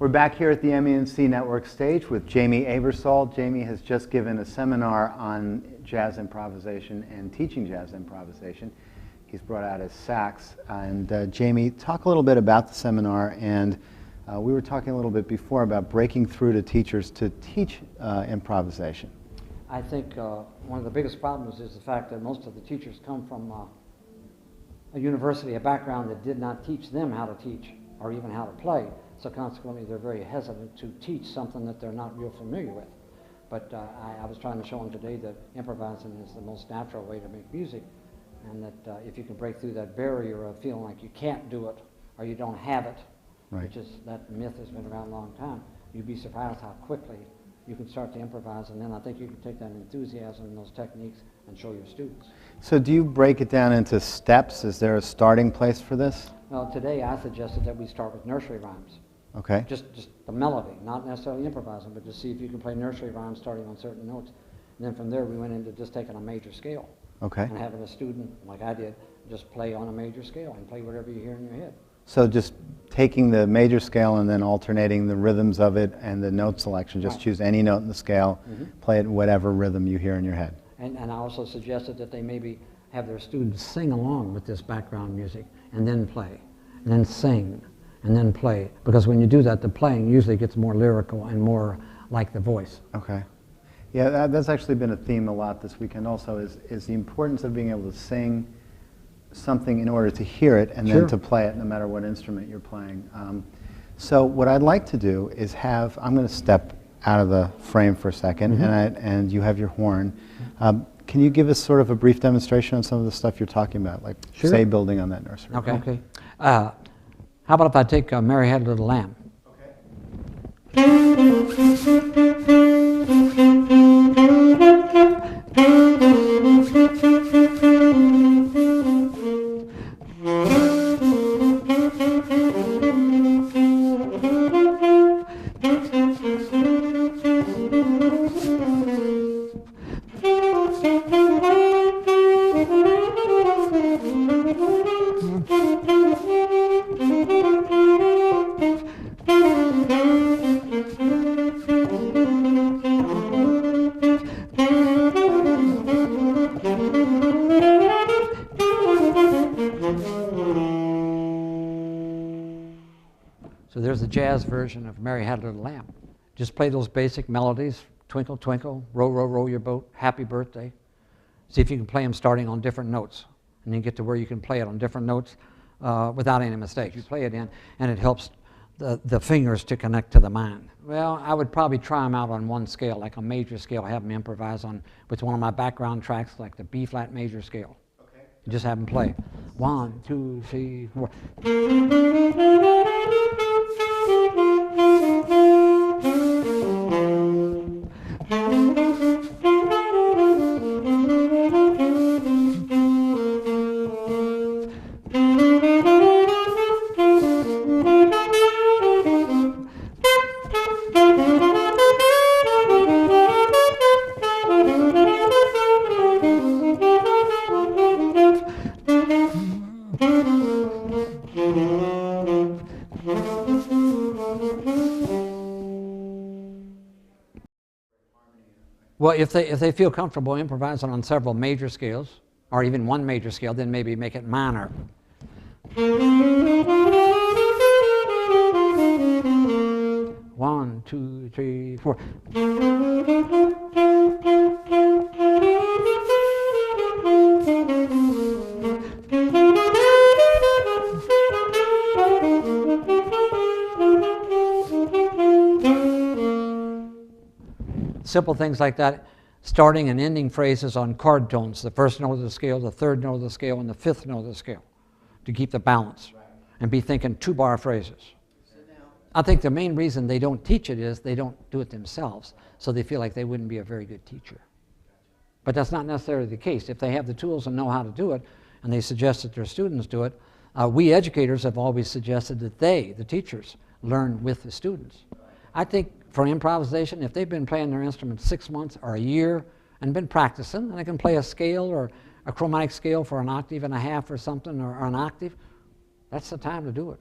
We're back here at the MENC Network stage with Jamey Aebersold. Jamey has just given a seminar on jazz improvisation and teaching jazz improvisation. He's brought out his sax. And Jamey, talk a little bit about the seminar. And we were talking a little bit before about breaking through to teachers to teach improvisation. I think one of the biggest problems is the fact that most of the teachers come from a university, a background that did not teach them how to teach or even how to play. So consequently, they're very hesitant to teach something that they're not real familiar with. But I was trying to show them today that improvising is the most natural way to make music, and that if you can break through that barrier of feeling like you can't do it or you don't have it, right, which is, that myth has been around a long time, you'd be surprised how quickly you can start to improvise, and then I think you can take that enthusiasm and those techniques and show your students. So do you break it down into steps? Is there a starting place for this? Well, today I suggested that we start with nursery rhymes. Okay. Just the melody, not necessarily improvising, but just see if you can play nursery rhymes starting on certain notes. And then from there we went into just taking a major scale. Okay. And having a student, like I did, just play on a major scale and play whatever you hear in your head. So just taking the major scale and then alternating the rhythms of it and the note selection. Just Right. choose any note in the scale, play it in whatever rhythm you hear in your head. And I also suggested that they maybe have their students sing along with this background music and then play, and then sing, and then play. Because when you do that, the playing usually gets more lyrical and more like the voice. Okay. Yeah, that's actually been a theme a lot this weekend also, is the importance of being able to sing something in order to hear it and Sure. then to play it no matter what instrument you're playing. So what I'd like to do is I'm going to step out of the frame for a second, and you have your horn. Can you give us sort of a brief demonstration on some of the stuff you're talking about, like Sure. say building on that nursery? Okay. How about if I take Mary Had a Little Lamb? So there's the jazz version of Mary Had a Little Lamb. Just play those basic melodies, Twinkle, Twinkle, Row, Row, Row Your Boat, Happy Birthday. See if you can play them starting on different notes, and then get to where you can play it on different notes without any mistakes. You play it in, and it helps the fingers to connect to the mind. Well, I would probably try them out on one scale, like a major scale, have them improvise on with one of my background tracks, like the B-flat major scale. Okay. Just have them play. 1, 2, 3, 4. Well, if they feel comfortable improvising on several major scales, or even one major scale, then maybe make it minor. 1, 2, 3, 4. Simple things like that, starting and ending phrases on chord tones, the first note of the scale, the third note of the scale, and the fifth note of the scale, to keep the balance, and be thinking two-bar phrases. I think the main reason they don't teach it is they don't do it themselves, so they feel like they wouldn't be a very good teacher. But that's not necessarily the case. If they have the tools and know how to do it, and they suggest that their students do it, we educators have always suggested that they, the teachers, learn with the students. I think for improvisation, if they've been playing their instrument 6 months or a year and been practicing, and they can play a scale or a chromatic scale for an octave and a half or something, or an octave, that's the time to do it.